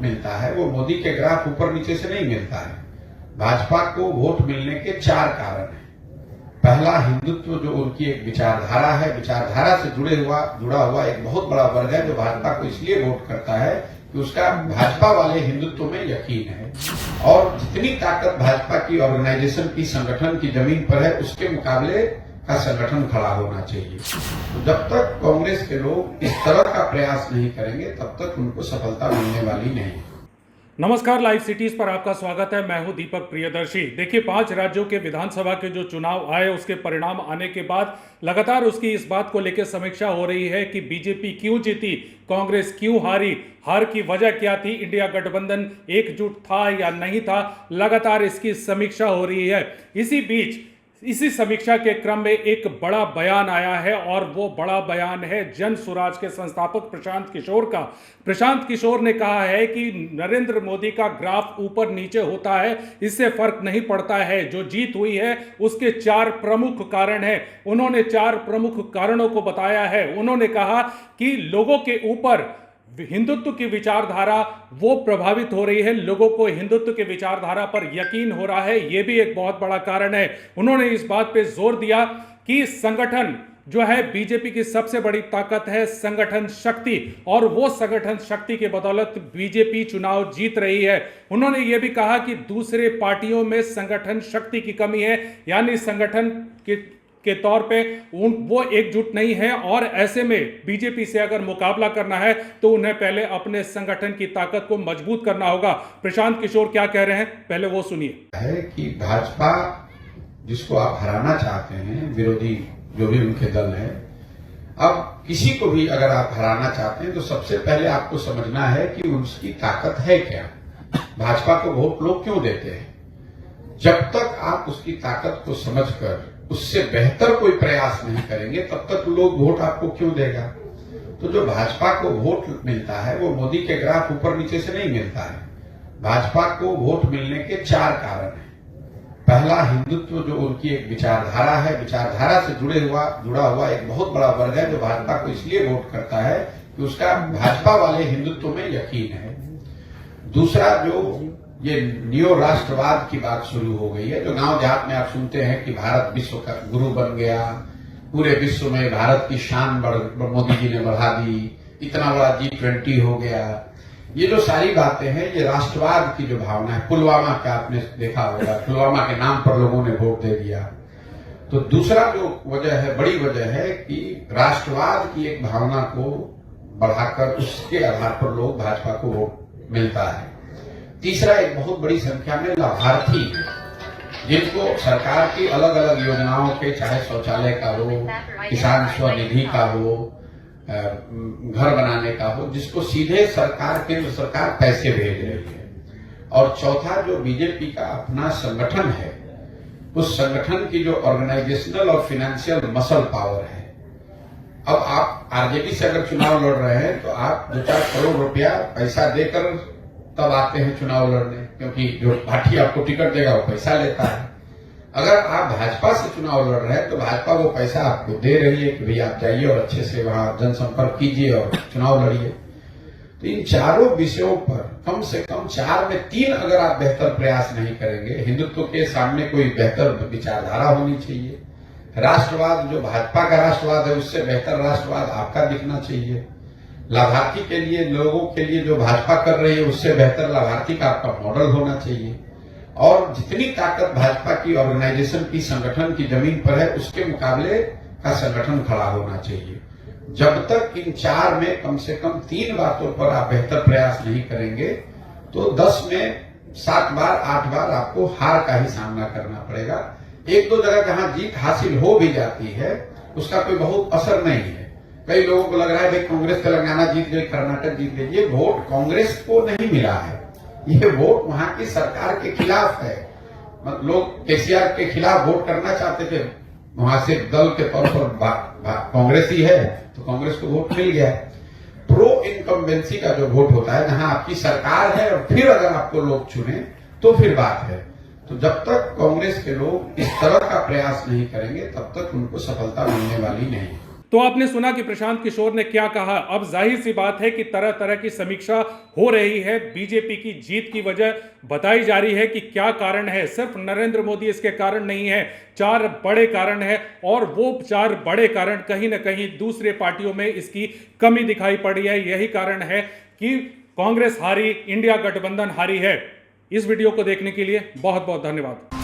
मिलता है वो मोदी के ग्राफ ऊपर नीचे से नहीं मिलता है। भाजपा को वोट मिलने के 4 कारण हैं। पहला, हिंदुत्व जो उनकी एक विचारधारा है, विचारधारा से जुड़ा हुआ एक बहुत बड़ा वर्ग है जो भाजपा को इसलिए वोट करता है कि उसका भाजपा वाले हिंदुत्व में यकीन है। और जितनी ताकत भाजपा की ऑर्गेनाइजेशन की, संगठन की जमीन पर है, उसके मुकाबले का संगठन खड़ा होना चाहिए। तो जब तक कांग्रेस के लोग इस तरह का प्रयास नहीं करेंगे तब तक उनको सफलता मिलने वाली नहीं। नमस्कार, लाइव सिटीज पर आपका स्वागत है। मैं हूं दीपक प्रियदर्शी। देखिए, 5 राज्यों के विधानसभा के जो चुनाव आए उसके परिणाम आने के बाद लगातार उसकी इस बात को लेकर समीक्षा हो रही है कि बीजेपी क्यों जीती, कांग्रेस क्यों हारी, हार की वजह क्या थी, इंडिया गठबंधन एकजुट था या नहीं था। लगातार इसकी समीक्षा हो रही है। इसी बीच इसी समीक्षा के क्रम में एक बड़ा बयान आया है और वो बड़ा बयान है जन सुराज के संस्थापक प्रशांत किशोर का। प्रशांत किशोर ने कहा है कि नरेंद्र मोदी का ग्राफ ऊपर नीचे होता है, इससे फर्क नहीं पड़ता है। जो जीत हुई है उसके 4 प्रमुख कारण हैं। उन्होंने 4 प्रमुख कारणों को बताया है। उन्होंने कहा कि लोगों के ऊपर हिंदुत्व की विचारधारा वो प्रभावित हो रही है, लोगों को हिंदुत्व की विचारधारा पर यकीन हो रहा है, ये भी एक बहुत बड़ा कारण है। उन्होंने इस बात पे जोर दिया कि संगठन जो है, बीजेपी की सबसे बड़ी ताकत है संगठन शक्ति, और वो संगठन शक्ति के बदौलत बीजेपी चुनाव जीत रही है। उन्होंने ये भी कहा कि दूसरे पार्टियों में संगठन शक्ति की कमी है, यानी संगठन के तौर पे वो एकजुट नहीं है, और ऐसे में बीजेपी से अगर मुकाबला करना है तो उन्हें पहले अपने संगठन की ताकत को मजबूत करना होगा। प्रशांत किशोर क्या कह रहे हैं, पहले वो सुनिए। है कि भाजपा जिसको आप हराना चाहते हैं, विरोधी जो भी उनके दल है, अब किसी को भी अगर आप हराना चाहते हैं तो सबसे पहले आपको समझना है कि उसकी ताकत है क्या। भाजपा को वोट लोग क्यों देते हैं? जब तक आप उसकी ताकत को समझकर उससे बेहतर कोई प्रयास नहीं करेंगे तब तक लोग वोट आपको क्यों देगा। तो जो भाजपा को वोट मिलता है वो मोदी के ग्राफ ऊपर नीचे से नहीं मिलता है। भाजपा को वोट मिलने के 4 कारण हैं। पहला, हिंदुत्व जो उनकी एक विचारधारा है, विचारधारा से जुड़ा हुआ एक बहुत बड़ा वर्ग है जो भाजपा को इसलिए वोट करता है कि उसका भाजपा वाले हिंदुत्व में यकीन है। दूसरा, जो ये नियो राष्ट्रवाद की बात शुरू हो गई है, जो गांव देहात में आप सुनते हैं कि भारत विश्व का गुरु बन गया, पूरे विश्व में भारत की शान मोदी जी ने बढ़ा दी, इतना बड़ा G20 हो गया। ये जो सारी बातें हैं, ये राष्ट्रवाद की जो भावना है। पुलवामा का आपने देखा होगा, पुलवामा के नाम पर लोगों ने वोट दे दिया। तो दूसरा जो वजह है, बड़ी वजह है कि राष्ट्रवाद की एक भावना को बढ़ाकर उसके आधार पर लोग भाजपा को वोट मिलता है। तीसरा, एक बहुत बड़ी संख्या में लाभार्थी हैं जिनको सरकार की अलग अलग योजनाओं के, चाहे शौचालय का हो, किसान स्वनिधि का हो, घर बनाने का हो, जिसको सीधे सरकार, केंद्र सरकार पैसे भेज रही है। और चौथा, जो बीजेपी का अपना संगठन है, उस संगठन की जो ऑर्गेनाइजेशनल और फाइनेंशियल मसल पावर है। अब आप आरजेडी से अगर चुनाव लड़ रहे हैं तो आप 2-4 करोड़ रुपया पैसा देकर तब आते हैं चुनाव लड़ने, क्योंकि जो पार्टी आपको टिकट देगा वो पैसा लेता है। अगर आप भाजपा से चुनाव लड़ रहे हैं तो भाजपा वो पैसा आपको दे रही है कि भाई आप जाइए और अच्छे से वहां जनसंपर्क कीजिए और चुनाव लड़िए। तो इन चारों विषयों पर कम से कम 4 में 3 अगर आप बेहतर प्रयास नहीं करेंगे, हिंदुत्व के सामने कोई बेहतर विचारधारा होनी चाहिए, राष्ट्रवाद जो भाजपा का राष्ट्रवाद है उससे बेहतर राष्ट्रवाद आपका दिखना चाहिए, लाभार्थी के लिए, लोगों के लिए जो भाजपा कर रही है उससे बेहतर लाभार्थी का आपका मॉडल होना चाहिए, और जितनी ताकत भाजपा की ऑर्गेनाइजेशन की, संगठन की जमीन पर है उसके मुकाबले का संगठन खड़ा होना चाहिए। जब तक इन 4 में कम से कम 3 बातों पर आप बेहतर प्रयास नहीं करेंगे तो 10 में 7 बार 8 बार आपको हार का ही सामना करना पड़ेगा। 1-2 जगह जहां जीत हासिल हो भी जाती है उसका कोई बहुत असर नहीं है। कई लोगों को लग रहा है भाई कांग्रेस तेलंगाना जीत गई, कर्नाटक जीत गई। ये वोट कांग्रेस को नहीं मिला है, ये वोट वहां की सरकार के खिलाफ है। लोग केसीआर के खिलाफ वोट करना चाहते थे, वहां से दल के तौर पर कांग्रेस ही है तो कांग्रेस को वोट मिल गया। प्रो इनकम्बेंसी का जो वोट होता है, जहां आपकी सरकार है और फिर अगर आपको लोग चुने तो फिर बात है। तो जब तक कांग्रेस के लोग इस तरह का प्रयास नहीं करेंगे तब तक उनको सफलता मिलने वाली नहीं। तो आपने सुना कि प्रशांत किशोर ने क्या कहा। अब जाहिर सी बात है कि तरह तरह की समीक्षा हो रही है। बीजेपी की जीत की वजह बताई जा रही है कि क्या कारण है। सिर्फ नरेंद्र मोदी इसके कारण नहीं है, 4 बड़े कारण है, और वो 4 बड़े कारण कहीं ना कहीं दूसरे पार्टियों में इसकी कमी दिखाई पड़ी है। यही कारण है कि कांग्रेस हारी, इंडिया गठबंधन हारी है। इस वीडियो को देखने के लिए बहुत बहुत धन्यवाद।